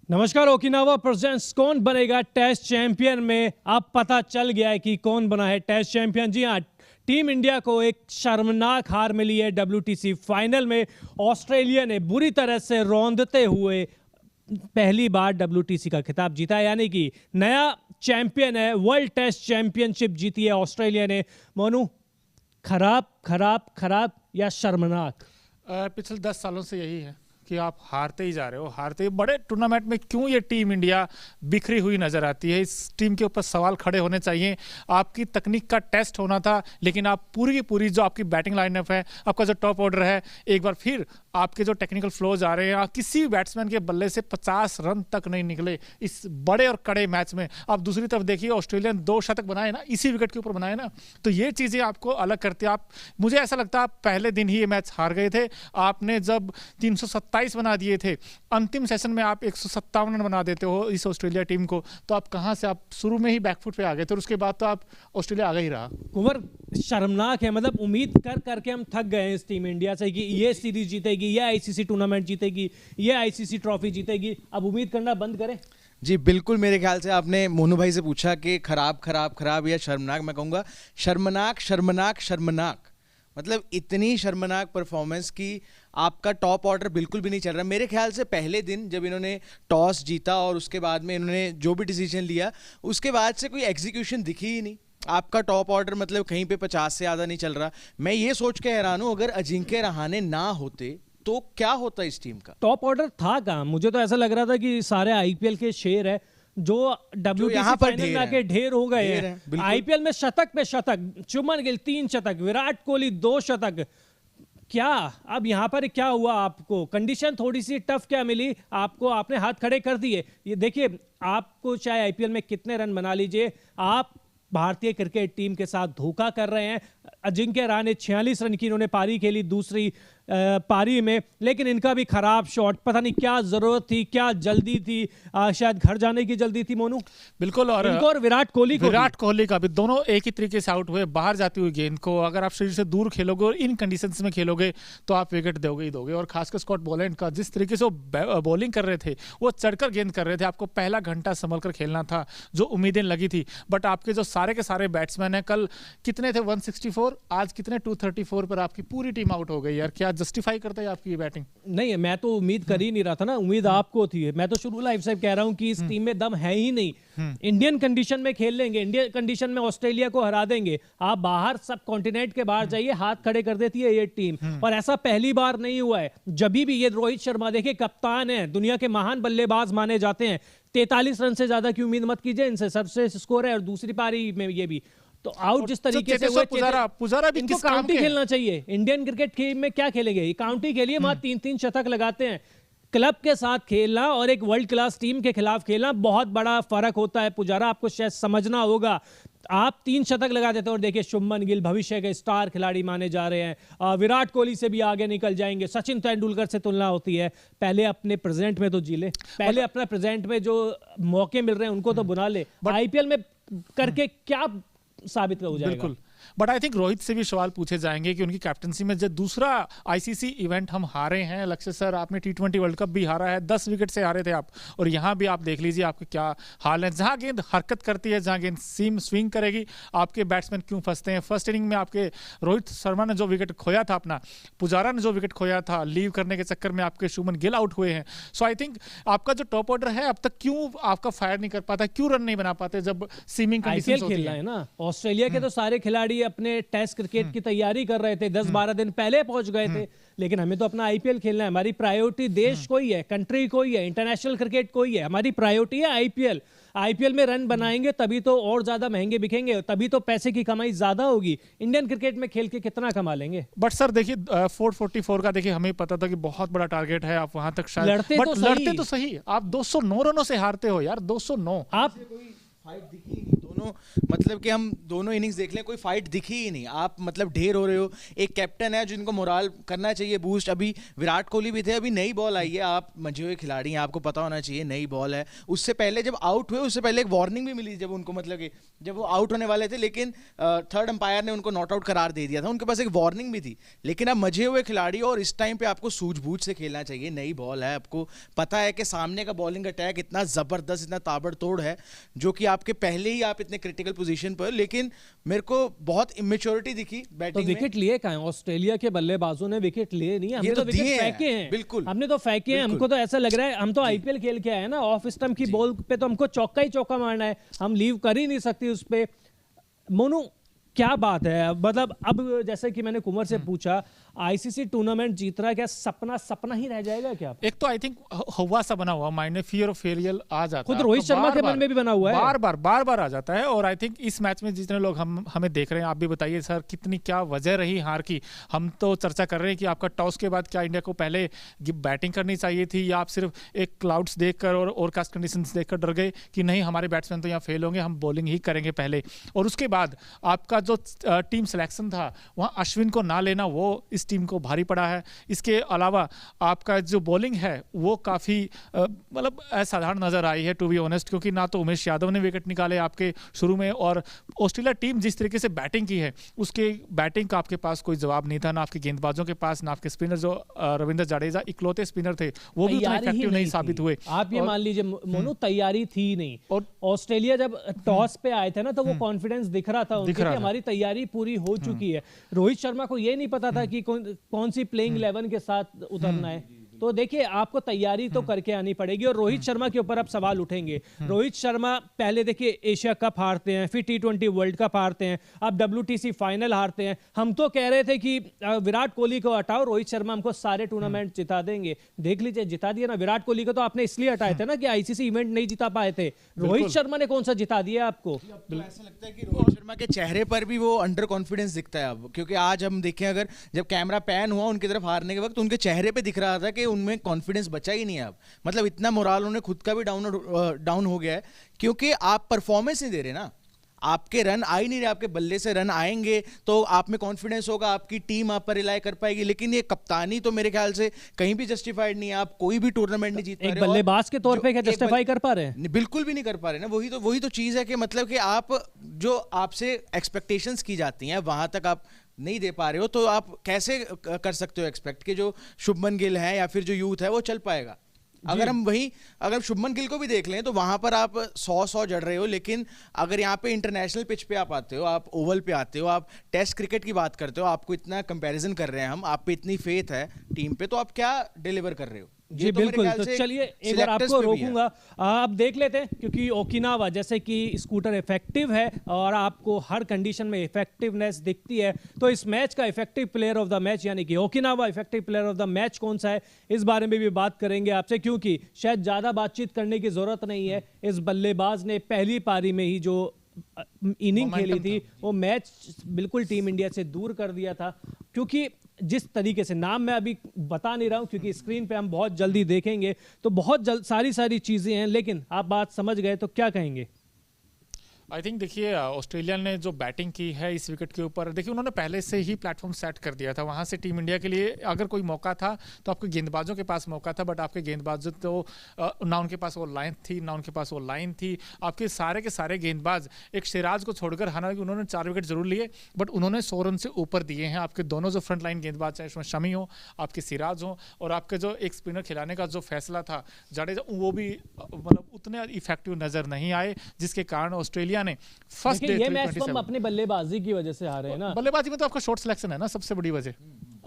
नमस्कार। Okinawa presents कौन बनेगा टेस्ट चैंपियन में अब पता चल गया है कि कौन बना है टेस्ट चैंपियन। जी हाँ, टीम इंडिया को एक शर्मनाक हार मिली है WTC फाइनल में। ऑस्ट्रेलिया ने बुरी तरह से रौंदते हुए पहली बार WTC का खिताब जीता, यानी कि नया चैंपियन है। वर्ल्ड टेस्ट चैंपियनशिप जीती है ऑस्ट्रेलिया ने। मोनू, खराब खराब खराब या शर्मनाक? पिछले 10 सालों से यही है कि आप हारते ही जा रहे हो, हारते ही। बड़े टूर्नामेंट में क्यों ये टीम इंडिया बिखरी हुई नजर आती है? इस टीम के ऊपर सवाल खड़े होने चाहिए। आपकी तकनीक का टेस्ट होना था, लेकिन आप पूरी की पूरी जो आपकी बैटिंग लाइनअप है, आपका जो टॉप ऑर्डर है, एक बार फिर आपके जो टेक्निकल फ्लोज आ रहे हैं, आप किसी भी बैट्समैन के बल्ले से 50 रन तक नहीं निकले इस बड़े और कड़े मैच में। आप दूसरी तरफ देखिए, ऑस्ट्रेलिया ने 2 शतक बनाए ना, इसी विकेट के ऊपर बनाए ना, तो ये चीज़ें आपको अलग करती है। आप, मुझे ऐसा लगता है आप पहले दिन ही ये मैच हार गए थे। आपने जब 327 बना दिए थे, अंतिम सेशन में आप 157 रन बना देते हो इस ऑस्ट्रेलिया टीम को, तो आप कहां से, आप शुरू में ही बैकफुट पे आ गए थे और उसके बाद तो आप ऑस्ट्रेलिया आगे ही रहा। कुंवर, शर्मनाक है। मतलब उम्मीद कर करके हम थक गए हैं इस टीम इंडिया से कि ये सीरीज जीतेगी, ये ICC टूर्नामेंट जीतेगी, ये ICC ट्रॉफी जीतेगी। अब उम्मीद करना बंद करें? जी बिल्कुल। मेरे ख्याल से आपने मोनू भाई से पूछा कि खराब खराब खराब या शर्मनाक, मैं कहूँगा शर्मनाक शर्मनाक शर्मनाक। मतलब इतनी शर्मनाक परफॉर्मेंस की आपका टॉप ऑर्डर बिल्कुल भी नहीं चल रहा। मेरे ख्याल से पहले दिन जब इन्होंने टॉस जीता और उसके बाद में इन्होंने जो भी डिसीजन लिया, उसके बाद से कोई एग्जीक्यूशन दिखी ही नहीं। आपका टॉप ऑर्डर मतलब कहीं पे 50 से ज़्यादा नहीं चल रहा। मैं ये सोच के हैरान हूँ, अगर अजिंक्य रहाणे ना होते तो क्या होता इस टीम का? टॉप ऑर्डर था कहाँ? मुझे तो ऐसा लग रहा था कि सारे IPL के शेर है जो WTC फाइनल में आके ढेर हो गए हैं। IPL में शतक पे शतक, शुभमन गिल 3 शतक, विराट कोहली 2 शतक। क्या अब यहाँ पर क्या हुआ? आपको कंडीशन थोड़ी सी टफ क्या मिली आपको? आपने हाथ खड़े कर दिए। ये देखिए, आपको चाहे IPL में कितने रन बना लीजिए, आप भारतीय क्रिकेट टीम के साथ धोखा कर रहे हैं। अजिंक्य रहाणे 46 रन की इन्होंने पारी खेली दूसरी पारी में, लेकिन इनका भी खराब शॉट। पता नहीं क्या जरूरत थी, क्या जल्दी थी, शायद घर जाने की जल्दी थी। मोनू, बिल्कुल। और विराट कोहली का भी दोनों एक ही तरीके से आउट हुए। बाहर जाती हुई गेंद को अगर आप शरीर से दूर खेलोगे और इन कंडीशंस में खेलोगे तो आप विकेट दोगे ही दोगे। और खासकर स्कॉट बोलैंड का जिस तरीके से वो बॉलिंग कर रहे थे, वो चढ़कर गेंद कर रहे थे। आपको पहला घंटा संभल कर खेलना था, जो उम्मीदें लगी थी। बट आपके जो सारे के सारे बैट्समैन हैं, कल कितने थे 164, आज कितने 234 पर आपकी पूरी टीम आउट हो गई। यार क्या जस्टिफाई करता है आपकी बैटिंग? नहीं, मैं तो उम्मीद कर ही नहीं रहा था ना, उम्मीद आपको थी। मैं तो शुरू लाइफ से कह रहा हूं कि इस टीम में दम है ही नहीं। इंडियन कंडीशन में खेल लेंगे, इंडियन कंडीशन में ऑस्ट्रेलिया को हरा देंगे। आप बाहर, सब कॉन्टिनेंट के बाहर जाइए, हाथ खड़े कर देती है ये टीम। और ऐसा पहली बार नहीं हुआ है। जब भी ये रोहित शर्मा देखिए, कप्तान है, दुनिया के महान बल्लेबाज माने जाते हैं, 43 रन से ज्यादा की उम्मीद मत कीजिए इनसे। सबसे स्कोर है, और दूसरी पारी में ये भी तो आउट जिस तरीके से हुए, पुजारा भी इनको काउंटी खेलना चाहिए। इंडियन क्रिकेट टीम में क्या खेलेंगे? काउंटी खेलिए, वहां 3-3 शतक लगाते हैं। क्लब के साथ खेलना और एक वर्ल्ड क्लास टीम के खिलाफ खेलना बहुत बड़ा फर्क होता है। पुजारा, आपको शायद समझना होगा। आप 3 शतक लगा देते हो और देखिए, शुभमन गिल भविष्य के स्टार खिलाड़ी माने जा रहे हैं। विराट कोहली से भी आगे निकल जाएंगे। सचिन तेंदुलकर से तुलना होती है। पहले अपने प्रेजेंट में तो जी ले, पहले अपना प्रेजेंट में जो मौके मिल रहे हैं उनको तो बुला ले। IPL में करके क्या साबित हो जाएगा? बिल्कुल। बट आई थिंक रोहित से भी सवाल पूछे जाएंगे कि उनकी कैप्टनसी में जो दूसरा ICC इवेंट हम हारे हैं। लक्ष्य सर, आपने T20 वर्ल्ड कप भी हारा है, 10 विकेट से हारे थे आप, और यहाँ भी आप देख लीजिए आपके क्या हाल है। जहाँ गेंद हरकत करती है, जहाँ गेंद सीम स्विंग करेगी, आपके बैट्समैन क्यों फंसते हैं? फर्स्ट इनिंग में आपके रोहित शर्मा ने जो विकेट खोया था अपना, पुजारा ने जो विकेट खोया था, लीव करने के चक्कर में आपके शुभमन गिल आउट हुए हैं। सो आई थिंक आपका जो टॉप ऑर्डर है अब तक क्यों आपका फायर नहीं कर पाता, क्यों रन नहीं बना पाते जब सीमिंग कंडीशंस होती है ना? ऑस्ट्रेलिया के तो सारे खिलाड़ी अपने टेस्ट क्रिकेट की तैयारी कर रहे थे, 10-12 दिन पहले पहुंच गए थे। लेकिन हमें तो अपना IPL खेलना है। हमारी प्रायोरिटी देश कोई है, कंट्री कोई है, इंटरनेशनल क्रिकेट कोई है। हमारी प्रायोरिटी है IPL में रन बनाएंगे तभी तो और ज्यादा महंगे बिकेंगे, तभी तो पैसे की कमाई ज्यादा होगी। इंडियन क्रिकेट में खेल के कितना कमा लेंगे? बट सर देखिए, 444 का देखिए, हमें पता था कि बहुत बड़ा टारगेट है, आप वहां तक शायद लड़ते तो सही। आप 209 रनों से हारते हो यार, 209। आप कोई फाइट दिखी नहीं। दोनों मतलब कि हम दोनों इनिंग्स देख लें, कोई फाइट दिखी ही नहीं। आप मतलब ढेर हो रहे हो, एक कैप्टन है जिनको मोराल करना चाहिए बूस्ट। अभी विराट कोहली भी थे, अभी नई बॉल आई है, आप मंझे हुए खिलाड़ी हैं, आपको पता होना चाहिए नई बॉल है। उससे पहले जब आउट हुए, उससे पहले एक वार्निंग भी मिली जब उनको, मतलब कि जब वो आउट होने वाले थे, लेकिन थर्ड अंपायर ने उनको नॉट आउट करार दे दिया था, उनके पास एक वार्निंग भी थी। लेकिन अब मजे हुए खिलाड़ी, और इस टाइम पे आपको सूझबूझ से खेलना चाहिए। नई बॉल है, आपको पता है कि सामने का बॉलिंग अटैक इतना जबरदस्त, इतना ताबड़तोड़ है, जो कि आपके पहले ही आप इतने क्रिटिकल पोजीशन पर। लेकिन मेरे को बहुत इमेच्योरिटी दिखी बैटिंग तो विकेट लिए कहां? ऑस्ट्रेलिया के बल्लेबाजों ने विकेट लिए नहीं, हमने तो विकेट फेंके हैं। बिल्कुल, हमने तो फेंके हैं। हमको तो ऐसा लग रहा है, हम तो आईपीएल खेल के आए ना, ऑफ स्टंप की बॉल पे तो हमको चौका ही चौका मारना है, हम लीव कर ही नहीं सकती उस पे। मोनू, क्या बात है? मतलब अब जैसे कि मैंने कुंवर से पूछा, आईसीसी टूर्नामेंट जीत रहा है, क्या सपना ही रह जाएगा क्या? एक तो आई थिंक हवा सा बना हुआ माइंड में, फियर ऑफ फेलियर आ जाता है। खुद रोहित शर्मा के मन में भी बना हुआ है, बार बार आ जाता है। और आई थिंक इस मैच में जितने लोग हमें देख रहे हैं, आप भी बताइए सर, कितनी क्या वजह रही हार की? हम तो चर्चा कर रहे हैं कि आपका टॉस के बाद क्या इंडिया को पहले बैटिंग करनी चाहिए थी, या आप सिर्फ एक क्लाउड्स देखकर और ओवरकास्ट कंडीशंस देखकर डर गए कि नहीं हमारे बैट्समैन तो यहाँ फेल होंगे, हम बॉलिंग ही करेंगे पहले। और उसके बाद आपका जो टीम सिलेक्शन था, वहाँ अश्विन को ना लेना, वो इस टीम को भारी पड़ा है। इसके अलावा आपका जो बॉलिंग है वो काफ़ी मतलब असाधारण नज़र आई है, टू बी ऑनेस्ट, क्योंकि ना तो उमेश यादव ने विकेट निकाले आपके शुरू में, और ऑस्ट्रेलिया टीम जिस तरीके से बैटिंग की है, उसके बैटिंग का आपके पास कोई जवाब नहीं था, ना आपके गेंदबाजों के पास, ना आपके स्पिनर जो रविंद्र जडेजा इकलौते स्पिनर थे, वो भी उतना इफेक्टिव नहीं साबित हुए। आप ये मान लीजिए मोनू, तैयारी थी नहीं। और ऑस्ट्रेलिया जब टॉस पे आए थे ना, तो वो कॉन्फिडेंस दिख रहा था उनके कि हमारी तैयारी पूरी हो चुकी है। रोहित शर्मा को ये नहीं पता था कि कौन सी प्लेइंग 11 के साथ उतरना है। तो देखिए, आपको तैयारी तो करके आनी पड़ेगी। और रोहित शर्मा के ऊपर अब सवाल उठेंगे। रोहित शर्मा पहले देखिए एशिया कप हारते हैं, फिर T20 वर्ल्ड कप हारते हैं, अब WTC फाइनल हारते हैं। हम तो कह रहे थे कि विराट कोहली को हटाओ, रोहित शर्मा हमको सारे टूर्नामेंट जिता देंगे। देख लीजिए, जिता दिया ना। विराट कोहली को तो आपने इसलिए हटाए थे ना कि आईसीसी इवेंट नहीं जिता पाए थे। रोहित शर्मा ने कौन सा जिता दिया आपको? तो ऐसा लगता है कि रोहित शर्मा के चेहरे पर भी वो अंडर कॉन्फिडेंस दिखता है अब, क्योंकि आज हम देखें, अगर जब कैमरा पैन हुआ उनकी तरफ हारने के वक्त, उनके चेहरे पे दिख रहा था कि उनमें कॉन्फिडेंस बचा ही नहीं है अब। मतलब इतना मोराल उन्हें खुद का भी डाउन हो गया है, क्योंकि आप परफॉर्मेंस नहीं दे रहे ना, आपके रन आ ही नहीं रहे। आपके बल्ले से रन आएंगे तो आप में कॉन्फिडेंस होगा, आपकी टीम आप पर रिलाई कर पाएगी। लेकिन ये कप्तानी तो मेरे ख्याल से कहीं भी जस्टिफाइड नहीं है। आप कोई भी टूर्नामेंट नहीं जीत पा रहे। बल्लेबाज के तौर पे क्या जस्टिफाई कर पा रहे हैं? बिल्कुल भी नहीं कर पा रहे ना। वही तो चीज है कि मतलब कि आप जो आपसे एक्सपेक्टेशंस की जाती हैं, वहां तक आप नहीं दे पा रहे हो, तो आप कैसे कर सकते हो एक्सपेक्ट कि जो शुभमन गिल है या फिर जो यूथ है वो चल पाएगा? अगर शुभमन गिल को भी देख लें तो वहां पर आप 100 जड़ रहे हो। लेकिन अगर यहाँ पे इंटरनेशनल पिच पे आप आते हो, आप ओवल पे आते हो, आप टेस्ट क्रिकेट की बात करते हो, आपको इतना कंपैरिजन कर रहे हैं हम, आप पे इतनी फेथ है टीम पे, तो आप क्या डिलीवर कर रहे हो? जी बिल्कुल। तो चलिए एक बार आपको रोकूंगा, आप देख लेते हैं, क्योंकि ओकिनावा जैसे कि स्कूटर इफेक्टिव है और आपको हर कंडीशन में इफेक्टिवनेस दिखती है, तो इस मैच का effective player of the match यानी कि Okinawa effective player of the match कौन सा है, इस बारे में भी बात करेंगे आपसे, क्योंकि शायद ज़्यादा बातचीत करने की ज़रूरत नहीं है। इस बल्लेबाज ने पहली पारी में ही जो इनिंग खेली थी, वो मैच बिल्कुल टीम इंडिया से दूर कर दिया था। क्योंकि जिस तरीके से, नाम मैं अभी बता नहीं रहा हूं क्योंकि स्क्रीन पे हम बहुत जल्दी देखेंगे, तो बहुत जल्द सारी चीजें हैं, लेकिन आप बात समझ गए तो क्या कहेंगे? आई थिंक देखिए, ऑस्ट्रेलिया ने जो बैटिंग की है इस विकेट के ऊपर, देखिए उन्होंने पहले से ही प्लेटफॉर्म सेट कर दिया था। वहाँ से टीम इंडिया के लिए अगर कोई मौका था तो आपके गेंदबाजों के पास मौका था, बट आपके गेंदबाज तो ना उनके पास वो लाइन थी, ना उनके पास वो लाइन थी। आपके सारे के सारे गेंदबाज, एक सिराज को छोड़कर, हालांकि उन्होंने 4 विकेट जरूर लिए, बट उन्होंने 100 रन से ऊपर दिए हैं। आपके दोनों जो फ्रंट लाइन गेंदबाज, चाहे उसमें शमी हो, आपके सिराज हो, और आपके जो एक स्पिनर खिलाने का जो फैसला था जडेजा, वो भी मतलब उतने इफेक्टिव नजर नहीं आए, जिसके कारण ऑस्ट्रेलिया ने फर्स्ट ये मैच तो हम अपने बल्लेबाजी की वजह से हारे हैं ना। बल्लेबाजी में तो आपका शॉर्ट सिलेक्शन है ना सबसे बड़ी वजह।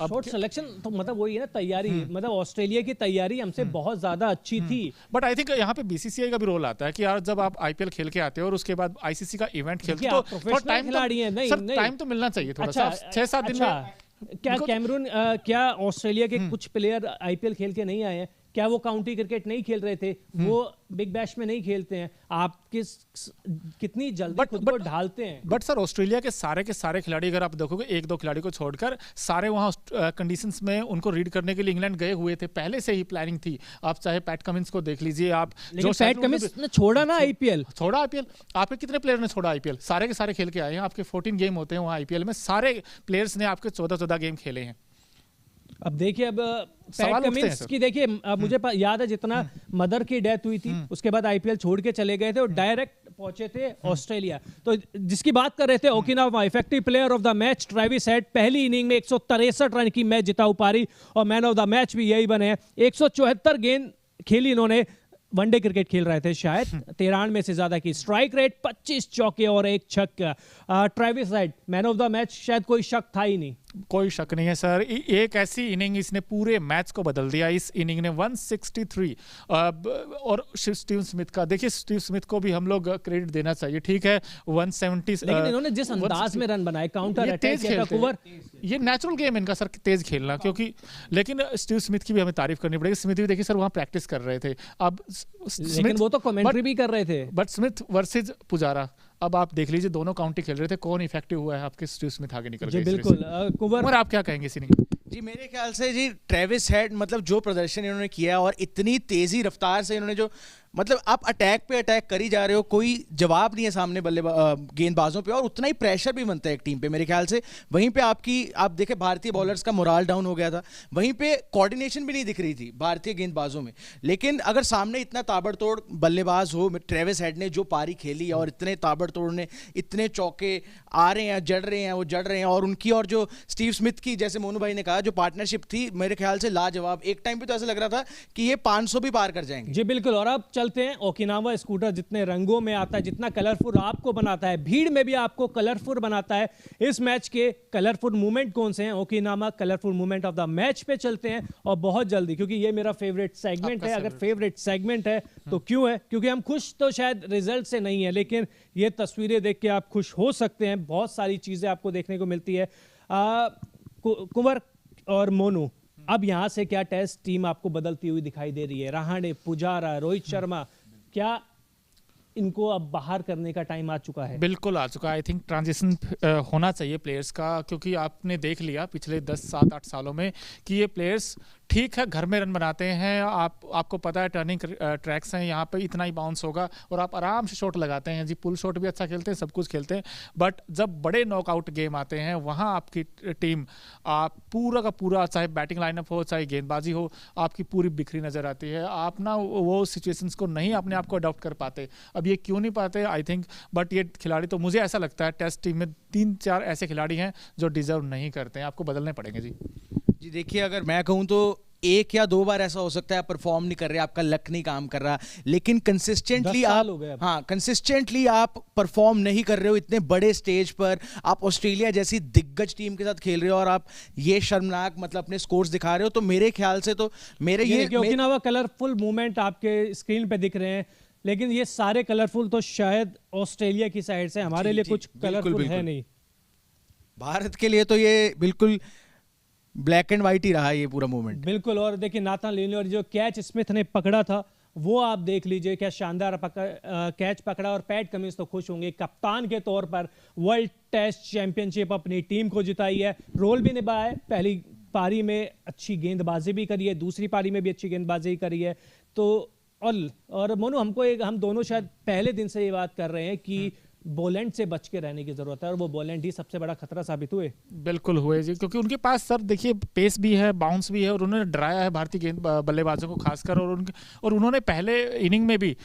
शॉर्ट सिलेक्शन तो मतलब वही है ना, तैयारी, मतलब ऑस्ट्रेलिया की तैयारी हमसे बहुत ज्यादा अच्छी थी। बट आई थिंक यहाँ पे बीसीसीआई का भी रोल आता है कि यार जब आप आईपीएल खेल के आते हो और उसके बाद आईसीसी का इवेंट खेलते हो तो टाइम तो मिलना चाहिए थोड़ा सा, 6-7 दिन में। क्या कैमरून, क्या ऑस्ट्रेलिया के कुछ प्लेयर आईपीएल खेल के नहीं आए हैं? क्या वो काउंटी क्रिकेट नहीं खेल रहे थे? वो बिग बैश में नहीं खेलते हैं। आप कितनी जल्दी खुद को ढालते हैं। बट सर ऑस्ट्रेलिया के सारे खिलाड़ी, अगर आप देखोगे एक दो खिलाड़ी को छोड़कर, सारे वहाँ कंडीशंस में उनको रीड करने के लिए इंग्लैंड गए हुए थे, पहले से ही प्लानिंग थी। आप चाहे पैट कमिंस को देख लीजिए, आप जो पैट कमिंस ने छोड़ा ना आईपीएल, आपके कितने प्लेयर ने छोड़ा आईपीएल? सारे के सारे खेल के आए हैं। आपके 14 गेम होते हैं वहाँ आईपीएल में, सारे प्लेयर्स ने आपके 14 गेम खेले हैं। अब देखिए, अब पैट कमिंस की देखिए, मुझे याद है जितना मदर की डेथ हुई थी उसके बाद आईपीएल छोड़ के चले गए थे और डायरेक्ट पहुंचे थे ऑस्ट्रेलिया। तो जिसकी बात कर रहे थे Okinawa, effective player of the match Travis head, पहली इनिंग में 163 रन की मैच जिता पारी और मैन ऑफ द मैच भी यही बने हैं। 174 गेंद खेली इन्होंने, वनडे क्रिकेट खेल रहे थे शायद, 93 से ज्यादा की स्ट्राइक रेट, 25 चौके और 1 छक्का। Travis head man of the match, शायद कोई शक था ही नहीं। कोई शक नहीं है सर। एक ऐसी इनिंग इसने पूरे मैच को बदल दिया। इस इनिंग ने 163 और स्टीव स्मिथ का देखिए, स्टीव स्मिथ को भी हम लोग क्रेडिट देना चाहिए, ठीक है 170, लेकिन इन्होंने जिस अंदाज में रन बनाए, काउंटर अटैक किया था, ये नेचुरल गेम इनका सर, तेज खेलना। क्योंकि लेकिन स्टीव स्मिथ की भी हमें तारीफ करनी पड़ेगी। स्मिथ भी देखिए सर वहाँ प्रैक्टिस कर रहे थे। अब लेकिन वो तो कमेंट्री भी कर रहे थे। बट स्मिथ वर्सेज पुजारा, अब आप देख लीजिए दोनों काउंटी खेल रहे थे, कौन इफेक्टिव हुआ है? आपके स्टीव स्मिथ आगे निकल गए। बिल्कुल। कुंवर, आप क्या कहेंगे इसी इनिंग? जी मेरे ख्याल से जी ट्रेविस हेड, मतलब जो प्रदर्शन इन्होंने किया और इतनी तेजी रफ्तार से इन्होंने जो, मतलब आप अटैक पे अटैक कर ही जा रहे हो, कोई जवाब नहीं है सामने गेंदबाजों पे, और उतना ही प्रेशर भी बनता है एक टीम पे मेरे ख्याल से। वहीं पे आप देखें भारतीय बॉलर्स का मोराल डाउन हो गया था, वहीं पे कोऑर्डिनेशन भी नहीं दिख रही थी भारतीय गेंदबाजों में। लेकिन अगर सामने इतना ताबड़तोड़ बल्लेबाज हो, ट्रेविस हेड ने जो पारी खेली और इतने ताबड़तोड़ ने इतने चौके आ रहे हैं, जड़ रहे हैं, और उनकी और जो स्टीव स्मिथ की, जैसे मोनू भाई ने कहा, जो पार्टनरशिप थी मेरे ख्याल से लाजवाब। एक टाइम पे तो ऐसा लग रहा था कि ये 500 भी पार कर जाएंगे। जी बिल्कुल। और अब चलते हैं ओकिनावा स्कूटर, जितने रंगों में आता है, जितना कलरफुल आपको बनाता है, भीड़ में भी आपको कलरफुल बनाता है। इस मैच के कलरफुल मूवमेंट कौन से हैं? Okinawa colourful movement of the match पे चलते हैं, और बहुत जल्दी, क्योंकि ये मेरा फेवरेट सेगमेंट है। अगर फेवरेट सेगमेंट है तो क्यों है? क्योंकि हम खुश तो शायद रिजल्ट से नहीं है, लेकिन ये तस्वीरें देख के आप खुश हो सकते हैं। बहुत सारी चीजें आपको देखने को मिलती है। कुंवर और मोनू, अब यहां से क्या टेस्ट टीम आपको बदलती हुई दिखाई दे रही है? रहाणे, पुजारा, रोहित शर्मा, क्या इनको अब बाहर करने का टाइम आ चुका है? बिल्कुल आ चुका है। आई थिंक ट्रांजिशन होना चाहिए प्लेयर्स का, क्योंकि आपने देख लिया पिछले 10-7-8 सालों में कि ये प्लेयर्स ठीक है घर में रन बनाते हैं, आपको पता है टर्निंग ट्रैक्स हैं, यहाँ पे इतना ही बाउंस होगा और आप आराम से शॉट लगाते हैं जी, पुल शॉट भी अच्छा खेलते हैं, सब कुछ खेलते हैं। बट जब बड़े नॉकआउट गेम आते हैं, वहाँ आपकी टीम आप पूरा का पूरा, चाहे बैटिंग लाइनअप हो चाहे गेंदबाजी हो, आपकी पूरी बिखरी नजर आती है। आप ना वो सिचुएशंस को नहीं अपने आप को अडॉप्ट कर पाते। अब ये क्यों नहीं पाते आई थिंक, बट ये खिलाड़ी तो मुझे ऐसा लगता है टेस्ट टीम में 3-4 ऐसे खिलाड़ी हैं जो डिजर्व नहीं करते हैं, आपको बदलने पड़ेंगे जी। जी देखिए, अगर मैं कहूँ तो 1 या 2 बार ऐसा हो सकता है आप परफॉर्म नहीं कर रहे, आपका लक नहीं काम कर रहा, लेकिन कंसिस्टेंटली कंसिस्टेंटली आप परफॉर्म नहीं कर रहे हो इतने बड़े स्टेज पर। आप ऑस्ट्रेलिया जैसी दिग्गज टीम के साथ खेल रहे हो और आप ये शर्मनाक मतलब अपने स्कोर्स दिखा रहे हो, तो मेरे ख्याल से तो मेरे ये ओकिनावा कलरफुल मूवमेंट आपके स्क्रीन पे दिख रहे हैं, लेकिन ये सारे कलरफुल तो शायद ऑस्ट्रेलिया की साइड से, हमारे लिए कुछ कलरफुल है नहीं। भारत के लिए तो ये बिल्कुल ब्लैक एंड व्हाइट ही रहा ये पूरा मूवमेंट। बिल्कुल। और देखिए नाथन लियोनी और जो कैच स्मिथ ने पकड़ा था, वो आप देख लीजिए, क्या शानदार कैच पकड़ा। और पैट कमिंस तो खुश होंगे, कप्तान के तौर पर वर्ल्ड टेस्ट चैंपियनशिप अपनी टीम को जिताई है, रोल भी निभाया है। पहली पारी में अच्छी गेंदबाजी भी करी है, दूसरी पारी में भी अच्छी गेंदबाजी करी है। तो और मोनू, हम दोनों शायद पहले दिन से ये बात कर रहे हैं कि बॉलैंड से बच के रहने की जरूरत है, और वो बॉलैंड ही सबसे बड़ा खतरा साबित हुए। बिल्कुल हुए जी, क्योंकि उनके पास सर देखिए पेस भी है, बाउंस भी है, और उन्होंने डराया है भारतीय बल्लेबाजों को खासकर, और उन्होंने पहले इनिंग में भी